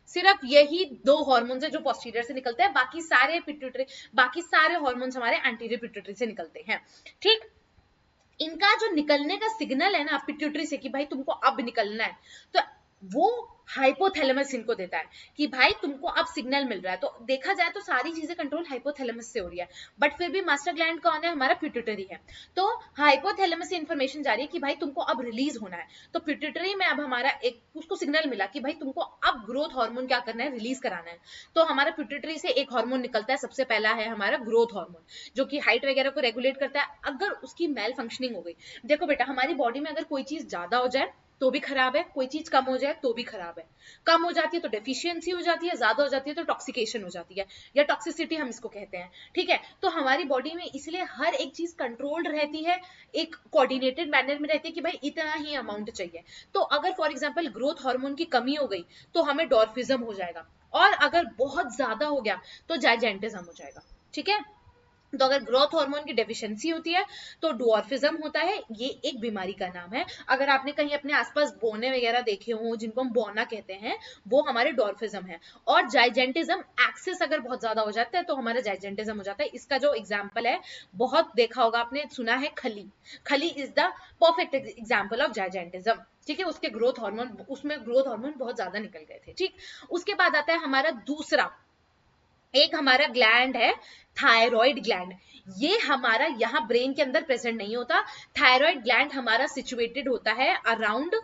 सिर्फ यही दो हार्मोन्स है जो पोस्टीरियर से निकलते हैं, बाकी सारे पिट्यूटरी, बाकी सारे हार्मोन्स हमारे एंटीरियर पिट्यूटरी से निकलते हैं। ठीक, इनका जो निकलने का सिग्नल है ना पिट्यूटरी से कि भाई तुमको अब निकलना है, तो वो हाइपोथैलेमस इनको देता है कि भाई तुमको अब सिग्नल मिल रहा है। तो देखा जाए तो सारी चीजें कंट्रोल हाइपोथैलेमस से हो रही है, बट फिर भी मास्टर ग्लैंड कौन है? हमारा पिट्यूटरी है। तो हाइपोथैलेमस से इंफॉर्मेशन जा रही है कि भाई तुमको अब रिलीज होना है। तो पिट्यूटरी में अब हमारा एक उसको सिग्नल मिला कि भाई तुमको अब ग्रोथ हार्मोन क्या करना है? रिलीज कराना है। तो हमारा पिट्यूटरी से एक हार्मोन निकलता है, सबसे पहला है हमारा ग्रोथ हार्मोन, जो कि हाइट वगैरह को रेगुलेट करता है। अगर उसकी मेल फंक्शनिंग हो गई, देखो बेटा हमारी बॉडी में अगर कोई चीज ज्यादा हो जाए तो भी खराब है, कोई चीज कम हो जाए तो भी खराब है। कम हो जाती है तो डेफिशिएंसी हो जाती है, ज्यादा हो जाती है तो टॉक्सिकेशन हो जाती है, या टॉक्सिसिटी हम इसको कहते हैं। ठीक है, तो हमारी बॉडी में इसलिए हर एक चीज कंट्रोल्ड रहती है, एक कोऑर्डिनेटेड मैनर में रहती है कि भाई इतना ही अमाउंट चाहिए। तो अगर फॉर एग्जांपल ग्रोथ हार्मोन की कमी हो गई तो हमें डॉर्फिज्म हो जाएगा, और अगर बहुत ज्यादा हो गया तो जाइजेंटिज्म हो जाएगा। ठीक है, तो अगर ग्रोथ हार्मोन की डेफिशिएंसी होती है तो डॉर्फिज्म होता है। ये एक बीमारी का नाम है। अगर आपने कहीं अपने आसपास बोने वगैरह देखे हो, जिनको हम बोना कहते हैं, वो हमारे डॉर्फिज्म है। और जाइजेंटिज्म एक्सेस अगर बहुत ज्यादा हो जाता है तो हमारा जाइजेंटिज्म हो जाता है। इसका जो एग्जाम्पल है, बहुत देखा होगा आपने, सुना है Khali. Khali is the perfect example of gigantism. ठीक है, उसके ग्रोथ हार्मोन, उसमें ग्रोथ हार्मोन बहुत ज्यादा निकल गए थे। ठीक, उसके बाद आता है हमारा दूसरा, एक हमारा ग्लैंड है थायराइड ग्लैंड। ये हमारा यहाँ ब्रेन के अंदर प्रेजेंट नहीं होता। थायराइड ग्लैंड हमारा सिचुएटेड होता है अराउंड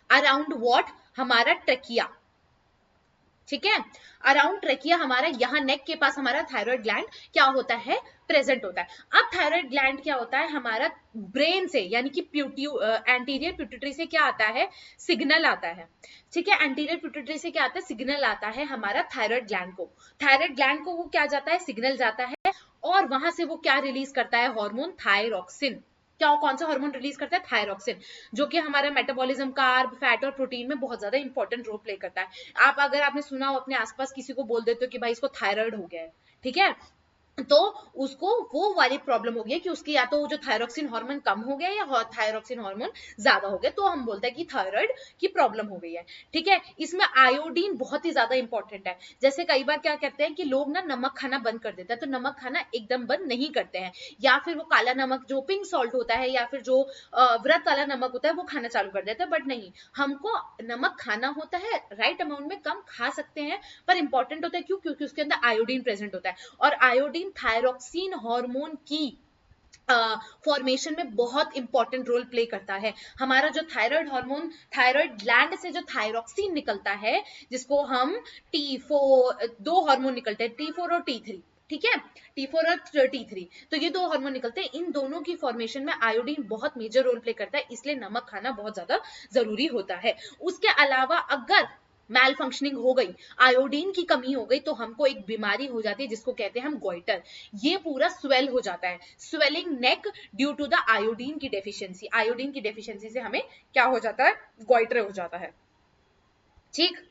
अराउंड व्हाट? हमारा ट्रकिया। ठीक है, अराउंड ट्रेकिया हमारा, यहाँ नेक के पास हमारा थायराइड ग्लैंड क्या होता है? प्रेजेंट होता है। अब थायराइड ग्लैंड क्या होता है? हमारा ब्रेन से, यानी कि एंटीरियर पिट्यूटरी से क्या आता है? सिग्नल आता है। ठीक है, एंटीरियर पिट्यूटरी से क्या आता है? सिग्नल आता है हमारा थायराइड ग्लैंड को। थायराइड ग्लैंड को वो क्या जाता है? सिग्नल जाता है, और वहां से वो क्या रिलीज करता है? Hormone thyroxine. क्या, कौन सा हार्मोन रिलीज करता है? थायरॉक्सिन, जो कि हमारा मेटाबॉलिज्म, कार्ब, फैट और प्रोटीन में बहुत ज्यादा इंपॉर्टेंट रोल प्ले करता है। आप अगर आपने सुना हो, अपने आसपास किसी को बोल देते हो कि भाई इसको थायराइड हो गया है, ठीक है, तो उसको वो वाली प्रॉब्लम हो गई कि उसकी या तो जो थायरॉक्सिन हार्मोन कम हो गया या थायरॉक्सिन हार्मोन ज्यादा हो गया, तो हम बोलते हैं कि थायराइड की प्रॉब्लम हो गई है। ठीक है, इसमें आयोडीन बहुत ही ज्यादा इंपॉर्टेंट है। जैसे कई बार क्या कहते हैं कि लोग ना नमक खाना बंद कर देते हैं, तो नमक खाना एकदम बंद नहीं करते हैं, या फिर वो काला नमक जो पिंक सॉल्ट होता है, या फिर जो व्रत वाला नमक होता है, वो खाना चालू कर देते हैं। बट नहीं, हमको नमक खाना होता है, राइट अमाउंट में कम खा सकते हैं, पर इंपॉर्टेंट होता है। क्यों? क्योंकि उसके अंदर आयोडीन प्रेजेंट होता है, और आयोडीन थायरॉक्सिन हार्मोन की फॉर्मेशन में बहुत इंपॉर्टेंट रोल प्ले करता है। हमारा जो थायराइड हार्मोन, थायराइड ग्लैंड से जो थायरॉक्सिन निकलता है, जिसको हम T4, दो हार्मोन निकलते हैं, T4 और T3। ठीक है, T4 और T3, तो ये दो हार्मोन निकलते हैं। इन दोनों की फॉर्मेशन में आयोडीन बहुत मेजर रोल प्ले करता है, इसलिए नमक खाना बहुत ज्यादा जरूरी होता है। उसके अलावा अगर मैल फंक्शनिंग हो गई, आयोडीन की कमी हो गई, तो हमको एक बीमारी हो जाती है जिसको कहते हैं हम गोइटर। ये पूरा स्वेल हो जाता है, swelling neck due to the iodine की डेफिशिएंसी। आयोडीन की डेफिशिएंसी से हमें क्या हो जाता है? गोइटर हो जाता है। ठीक,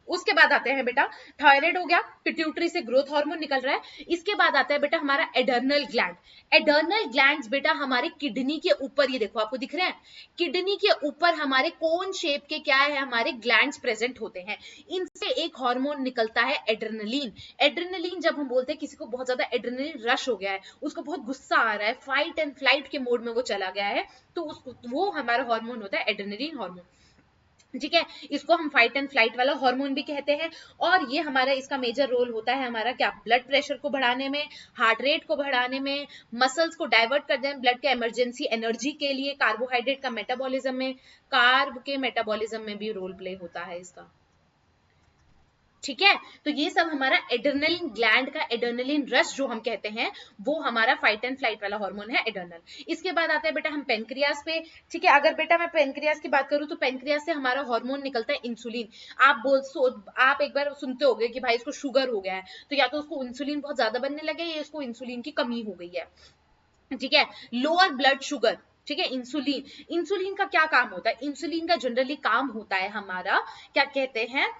उसके बाद आते हैं बेटा, थायराइड हो गया, पिट्यूटरी से ग्रोथ हार्मोन निकल रहा है। इसके बाद आता है बेटा हमारा एडर्नल ग्लैंड। एडर्नल ग्लैंड्स बेटा हमारे किडनी के ऊपर, ये देखो आपको दिख रहे हैं, किडनी के ऊपर हमारे कोन शेप के क्या है? हमारे ग्लैंड्स प्रेजेंट होते हैं। इनसे एक हार्मोन निकलता है एड्रेनलिन। एड्रेनलिन, जब हम बोलते हैं किसी को बहुत ज्यादा एड्रेनलिन रश हो गया है, उसको बहुत गुस्सा आ रहा है, फाइट एंड फ्लाइट के मोड में वो चला गया है, तो वो हमारा हार्मोन होता है एड्रेनलिन हार्मोन। ठीक है, इसको हम फाइट एंड फ्लाइट वाला हार्मोन भी कहते हैं। और ये हमारा, इसका मेजर रोल होता है हमारा क्या? ब्लड प्रेशर को बढ़ाने में, हार्ट रेट को बढ़ाने में, मसल्स को डाइवर्ट कर दें ब्लड के इमरजेंसी एनर्जी के लिए, कार्बोहाइड्रेट का मेटाबॉलिज्म में, कार्ब के मेटाबॉलिज्म में भी रोल प्ले होता है इसका। ठीक है, तो ये सब हमारा एड्रेनलिन ग्लैंड का, एड्रेनलिन रश जो हम कहते हैं, वो हमारा फाइट एंड फ्लाइट वाला हार्मोन है एड्रेनल। इसके बाद आता है बेटा हम पेनक्रियास पे। ठीक है, अगर बेटा मैं पेनक्रियास की बात करूं तो पेनक्रियास से हमारा हार्मोन निकलता है इंसुलिन। आप एक बार सुनते होंगे कि भाई इसको शुगर हो गया है, तो या तो उसको इंसुलिन बहुत ज्यादा बनने लगे, या इसको इंसुलिन की कमी हो गई है। ठीक है, लोअर ब्लड शुगर। ठीक है, इंसुलिन, इंसुलिन का क्या काम होता है? इंसुलिन का जनरली काम होता है हमारा, क्या कहते हैं,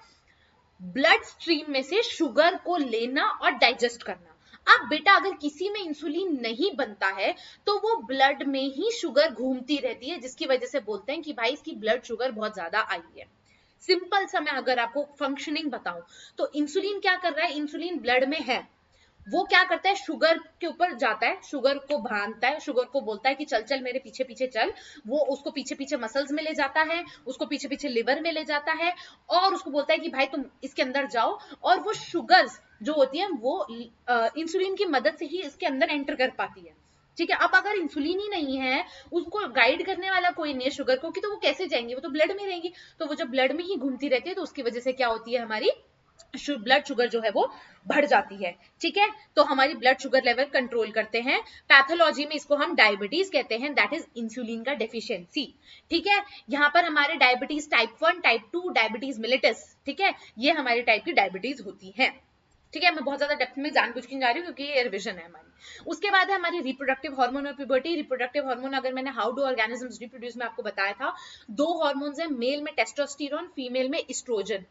ब्लड स्ट्रीम में से शुगर को लेना और डाइजेस्ट करना। अब बेटा अगर किसी में इंसुलिन नहीं बनता है तो वो ब्लड में ही शुगर घूमती रहती है, जिसकी वजह से बोलते हैं कि भाई इसकी ब्लड शुगर बहुत ज्यादा आई है। सिंपल सा मैं अगर आपको फंक्शनिंग बताऊं, तो इंसुलिन क्या कर रहा है? इंसुलिन ब्लड में है, वो क्या करता है, शुगर के ऊपर जाता है, शुगर को बांधता है, शुगर को बोलता है कि चल चल मेरे पीछे पीछे चल, वो उसको पीछे पीछे मसल्स में ले जाता है, उसको पीछे पीछे लिवर में ले जाता है, और उसको बोलता है कि भाई तुम इसके अंदर जाओ, और वो शुगर्स जो होती है वो इंसुलिन की मदद से ही इसके अंदर एंटर कर पाती है। ठीक है, अब अगर इंसुलिन ही नहीं है, उसको गाइड करने वाला कोई नहीं है शुगर को, कि तो वो कैसे जाएंगी, वो तो ब्लड में रहेंगी, तो वो जब ब्लड में ही घूमती रहती है तो उसकी वजह से क्या होती है, हमारी ब्लड शुगर जो है वो बढ़ जाती है। ठीक है, तो हमारी ब्लड शुगर लेवल कंट्रोल करते हैं। पैथोलॉजी में इसको हम डायबिटीज कहते हैं, दैट इज इंसुलिन का डेफिशिएंसी। ठीक है, यहाँ पर हमारे डायबिटीज टाइप 1, टाइप 2, डायबिटीज मिलिटस, ठीक है, ये हमारे टाइप की डायबिटीज होती है। ठीक है, मैं बहुत ज्यादा डेप्थ में जानबूझ के जा रही हूँ क्योंकि ये रिविजन है हमारी। उसके बाद है हमारी रिप्रोडक्टिव हार्मोन और प्यूबर्टी। रिप्रोडक्टिव हार्मोन, अगर मैंने हाउ डू ऑर्गेनिजम्स रिप्रोड्यूस में आपको बताया था, दो हार्मोन्स है, मेल में टेस्टोस्टेरोन, फीमेल में एस्ट्रोजन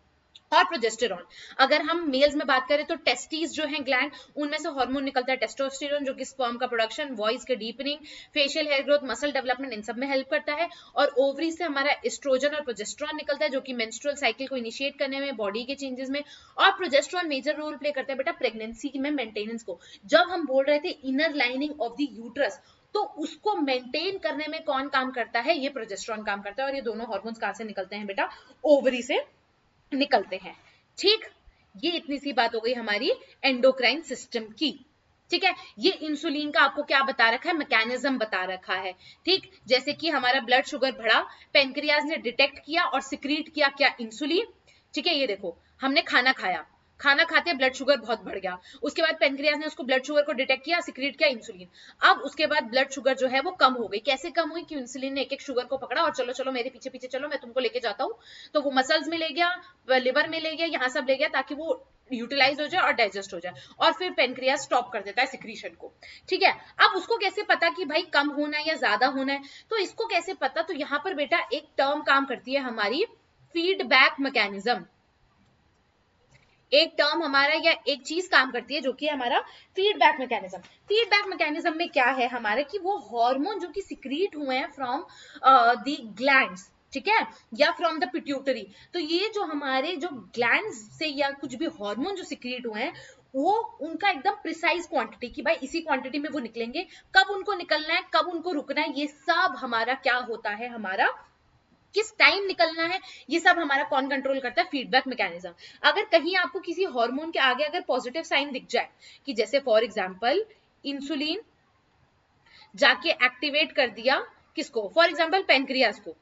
और प्रोजेस्टेरॉन। अगर हम मेल्स में बात करें तो टेस्टीज जो है ग्लैंड, उनमें से हार्मोन निकलता है टेस्टोस्टेरोन, जो कि स्पर्म का प्रोडक्शन, वॉइस के deepening, facial hair growth, muscle development, इन सब में हेल्प करता है। और ओवरी से हमारा एस्ट्रोजन और प्रोजेस्टेरॉन निकलता है, जो कि मेंस्ट्रुअल साइकिल को इनिशिएट करने में, बॉडी के चेंजेस में। और प्रोजेस्टेरॉन मेजर रोल प्ले करता है बेटा प्रेगनेंसी में मेंटेनेंस को। जब हम बोल रहे थे inner lining of the uterus, तो उसको मेंटेन करने में कौन काम करता है, ये प्रोजेस्टेरॉन काम करता है। और ये दोनों हार्मोन्स कहां से निकलते हैं बेटा, ओवरी से निकलते हैं। ठीक, ये इतनी सी बात हो गई हमारी एंडोक्राइन सिस्टम की। ठीक है, ये इंसुलिन का आपको क्या बता रखा है, मैकेनिज्म बता रखा है। ठीक, जैसे कि हमारा ब्लड शुगर बढ़ा, पेनक्रियाज ने डिटेक्ट किया और सिक्रीट किया क्या, इंसुलिन। ठीक है, ये देखो हमने खाना खाया, खाना खाते ब्लड शुगर बहुत बढ़ गया, उसके बाद पेनक्रियाज ने उसको ब्लड शुगर को डिटेक्ट किया, सिक्रीट किया इंसुलिन। अब उसके बाद ब्लड शुगर जो है वो कम हो गई, कैसे कम हुई, कि इंसुलिन ने एक एक शुगर को पकड़ा और चलो चलो मेरे पीछे पीछे चलो, मैं तुमको लेके जाता हूँ, तो वो मसल्स में ले गया, लिवर में ले गया, यहाँ सब ले गया, ताकि वो यूटिलाइज हो जाए और डाइजेस्ट हो जाए, और फिर पेनक्रियाज स्टॉप कर देता है सिक्रीशन को। ठीक है, अब उसको कैसे पता कि भाई कम होना है या ज्यादा होना है, तो इसको कैसे पता, तो यहाँ पर बेटा एक टर्म काम करती है हमारी, फीडबैक मैकेनिज्म। एक टर्म हमारा या एक चीज काम करती है जो कि हमारा फीडबैक मैकेनिज्म। फीडबैक मैकेनिज्म में क्या है हमारे, कि वो हार्मोन जो कि सिक्रीट हुए हैं फ्रॉम द ग्लैंड्स, ठीक है, या फ्रॉम द पिट्यूटरी, तो ये जो हमारे जो ग्लैंड्स से या कुछ भी हार्मोन जो सिक्रीट हुए हैं, वो उनका एकदम प्रिसाइज क्वांटिटी, कि भाई इसी क्वांटिटी में वो निकलेंगे, कब उनको निकलना है, कब उनको रुकना है, ये सब हमारा क्या होता है, हमारा किस टाइम निकलना है, ये सब हमारा कौन कंट्रोल करता है, फीडबैक मैकेनिज्म। अगर कहीं आपको किसी हार्मोन के आगे अगर पॉजिटिव साइन दिख जाए, कि जैसे फॉर एग्जांपल इंसुलिन जाके एक्टिवेट कर दिया किसको, फॉर एग्जांपल पेनक्रियाज को,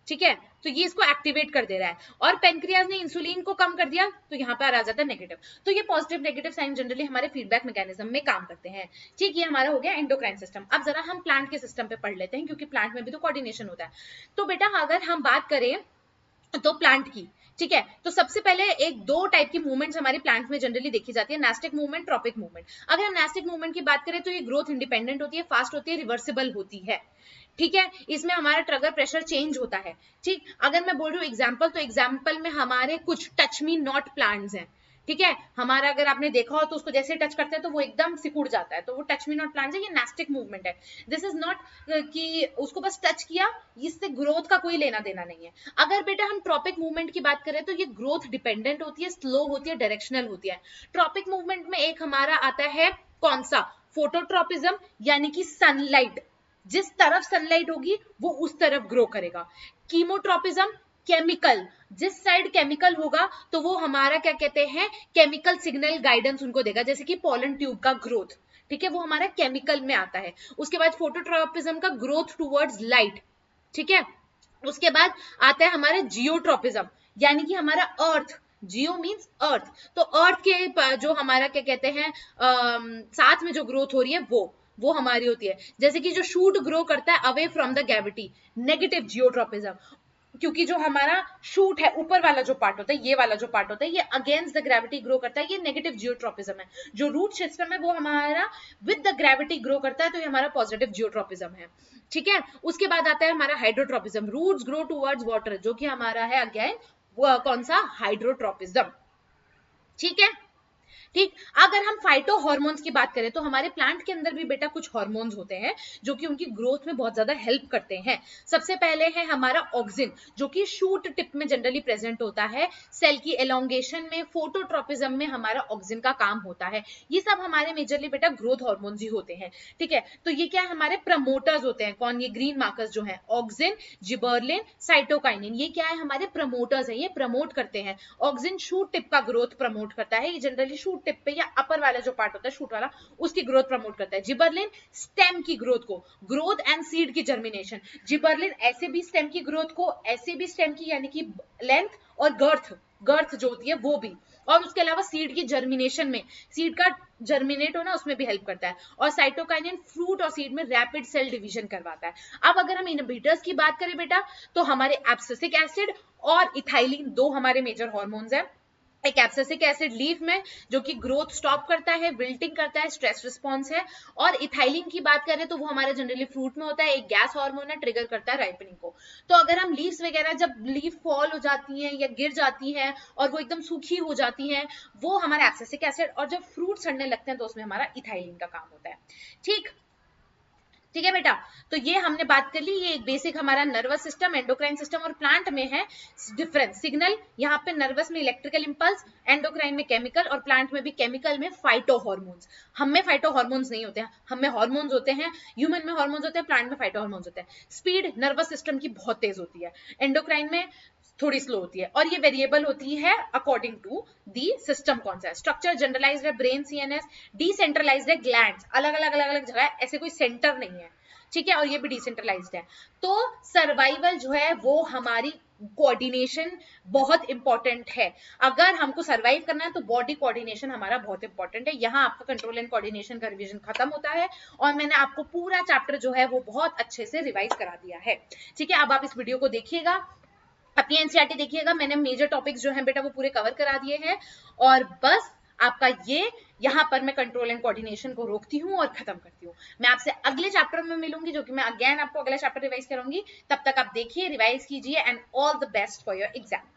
ठीक है, तो ये इसको एक्टिवेट कर दे रहा है, और पेनक्रियाज ने इंसुलिन को कम कर दिया, तो यहाँ पर आ जाता है नेगेटिव। तो ये पॉजिटिव नेगेटिव साइन जनरली हमारे फीडबैक मैकेनिज्म में काम करते हैं। ठीक, ये हमारा हो गया एंडोक्राइन सिस्टम। अब जरा हम प्लांट के सिस्टम पे पढ़ लेते हैं, क्योंकि प्लांट में भी तो कोऑर्डिनेशन होता है। तो बेटा अगर हम बात करें तो प्लांट की, ठीक है, तो सबसे पहले एक दो टाइप की मूवमेंट्स हमारे प्लांट में जनरली देखी जाती है, नेस्टिक मूवमेंट, ट्रॉपिक मूवमेंट। अगर हम नेस्टिक मूवमेंट की बात करें तो ये ग्रोथ इंडिपेंडेंट होती है, फास्ट होती है, रिवर्सिबल होती है। ठीक है, इसमें हमारा ट्रिगर प्रेशर चेंज होता है। ठीक, अगर मैं बोल रही हूँ एग्जाम्पल, तो एग्जाम्पल में हमारे कुछ टच मी नॉट प्लांट्स हैं। ठीक है, हमारा अगर आपने देखा हो तो उसको जैसे टच करते हैं तो वो एकदम सिकुड़ जाता है, तो वो टच मी नॉट प्लांट्स है, ये नेस्टिक मूवमेंट है। दिस इज नॉट कि उसको बस टच किया, इससे ग्रोथ का कोई लेना देना नहीं है। अगर बेटा हम ट्रॉपिक मूवमेंट की बात करें तो ये ग्रोथ डिपेंडेंट होती है, स्लो होती है, डायरेक्शनल होती है। ट्रॉपिक मूवमेंट में एक हमारा आता है कौन सा, फोटोट्रॉपिज्म, यानी कि सनलाइट, जिस तरफ सनलाइट होगी वो उस तरफ ग्रो करेगा। कीमोट्रॉपिज्म, केमिकल, जिस साइड केमिकल होगा तो वो हमारा क्या कहते हैं, केमिकल सिग्नल गाइडेंस उनको देगा, जैसे कि पोलन ट्यूब का ग्रोथ, ठीक है, वो हमारा केमिकल में आता है। उसके बाद फोटोट्रॉपिज्म का ग्रोथ टुवर्ड्स लाइट, ठीक है। उसके बाद आता है हमारा जियोट्रॉपिज्म, यानी कि हमारा अर्थ, जियो मीन्स अर्थ, तो अर्थ के जो हमारा क्या कहते हैं साथ में जो ग्रोथ हो रही है वो हमारी होती है। जैसे कि जो शूट ग्रो करता है away from the cavity, negative geotropism, क्योंकि जो हमारा शूट है ऊपर वाला जो पार्ट होता है, ये वाला जो पार्ट होता है, ये अगेंस्ट द ग्रेविटी ग्रो करता है, ये नेगेटिव जियोट्रॉपिज्म है। जो रूट सिस्टम है वो हमारा विद द ग्रेविटी ग्रो करता है, तो ये हमारा पॉजिटिव जियोट्रॉपिज्म है। ठीक है, उसके बाद आता है हमारा hydrotropism, roots grow towards water, जो कि हमारा है अगेन कौन सा, हाइड्रोट्रॉपिज्म। ठीक है, ठीक। अगर हम फाइटो हॉर्मोन्स की बात करें तो हमारे प्लांट के अंदर भी बेटा कुछ हॉर्मोन्स होते हैं जो कि उनकी ग्रोथ में बहुत ज्यादा हेल्प करते हैं। सबसे पहले है हमारा ऑक्सिन, जो कि शूट टिप में जनरली प्रेजेंट होता है। सेल की एलोंगेशन में, फोटोट्रोपिज्म में हमारा ऑक्सिन का काम होता है। ये सब हमारे मेजरली बेटा ग्रोथ हॉर्मोन्स ही होते हैं। ठीक है, तो ये क्या है, हमारे प्रमोटर्स होते हैं। कौन? ये ग्रीन मार्कर्स जो है, ऑक्सिन, जिबर्लिन, साइटोकाइनिन, ये क्या है, हमारे प्रमोटर्स है। ये प्रमोट करते हैं। ऑक्सिन शूट टिप का ग्रोथ प्रमोट करता है। ये जनरली शूट टिप पे या अपर वाला जो पार्ट होता है शूट वाला, उसकी ग्रोथ प्रमोट करता है। जिबर्लिन स्टेम की ग्रोथ को, ग्रोथ एंड सीड की जर्मिनेशन। जिबर्लिन ऐसे भी स्टेम की ग्रोथ को, ऐसे भी स्टेम की यानी कि लेंथ और गर्थ, गर्थ जो होती है वो भी, और उसके अलावा सीड की जर्मिनेशन में, सीड का जर्मिनेट होना उसमें भी हेल्प करता है। और साइटोकाइनिन फ्रूट और सीड में रैपिड सेल डिवीजन करवाता है। अब अगर हम इनहिबिटर्स की बात करें बेटा, तो हमारे एब्सिसिक एसिड और इथाइलिन दो हमारे मेजर हॉर्मोन्स हैं। एक एब्सिसिक एसिड लीफ में जो कि ग्रोथ स्टॉप करता है, विल्टिंग करता है, स्ट्रेस रिस्पॉन्स है। और इथाइलिन की बात करें तो वो हमारे जनरली फ्रूट में होता है, एक गैस हार्मोन है, ट्रिगर करता है राइपनिंग को। तो अगर हम लीव्स वगैरह, जब लीफ फॉल हो जाती हैं या गिर जाती हैं और वो एकदम सूखी हो जाती हैं, वो हमारा एब्सिसिक एसिड, और जब फ्रूट सड़ने लगते हैं तो उसमें हमारा इथाइलिन का काम होता है। ठीक, ठीक है बेटा। तो ये हमने बात कर ली, ये एक बेसिक हमारा नर्वस सिस्टम, एंडोक्राइन सिस्टम और प्लांट में है डिफरेंस। सिग्नल यहाँ पे नर्वस में इलेक्ट्रिकल इंपल्स, एंडोक्राइन में केमिकल, और प्लांट में भी केमिकल में फाइटो हॉर्मोन्स। हम में फाइटो हॉर्मोन्स नहीं होते हैं, हम में हॉर्मोन्स होते हैं। ह्यूमन में हॉर्मोन्स होते हैं, प्लांट में फाइटो हॉर्मोन्स होते हैं। स्पीड नर्वस सिस्टम की बहुत तेज होती है, एंडोक्राइन में थोड़ी स्लो होती है, और ये वेरिएबल होती है अकॉर्डिंग टू दी सिस्टम कौन सा है। स्ट्रक्चर जनरलाइज्ड है, ब्रेन सीएनएस, डिसेंट्रलाइज्ड है, ग्लैंड्स अलग अलग अलग अलग जगह, ऐसे कोई सेंटर नहीं है। ठीक है, और ये भी डिसेंट्रलाइज्ड है। तो सर्वाइवल जो है वो हमारी कोऑर्डिनेशन बहुत इंपॉर्टेंट है। अगर हमको सर्वाइव करना है तो बॉडी कोऑर्डिनेशन हमारा बहुत इंपॉर्टेंट है। यहाँ आपका कंट्रोल एंड कोऑर्डिनेशन का रिवीजन खत्म होता है, और मैंने आपको पूरा चैप्टर जो है वो बहुत अच्छे से रिवाइज करा दिया है। ठीक है, अब आप इस वीडियो को देखिएगा, अपनी एनसीईआरटी देखिएगा। मैंने मेजर टॉपिक्स जो हैं बेटा वो पूरे कवर करा दिए हैं, और बस आपका ये यहाँ पर मैं कंट्रोल एंड कोऑर्डिनेशन को रोकती हूँ और खत्म करती हूँ। मैं आपसे अगले चैप्टर में मिलूंगी, जो कि मैं अगेन आपको अगला चैप्टर रिवाइज करूंगी। तब तक आप देखिए, रिवाइज कीजिए, and all the best for your exam.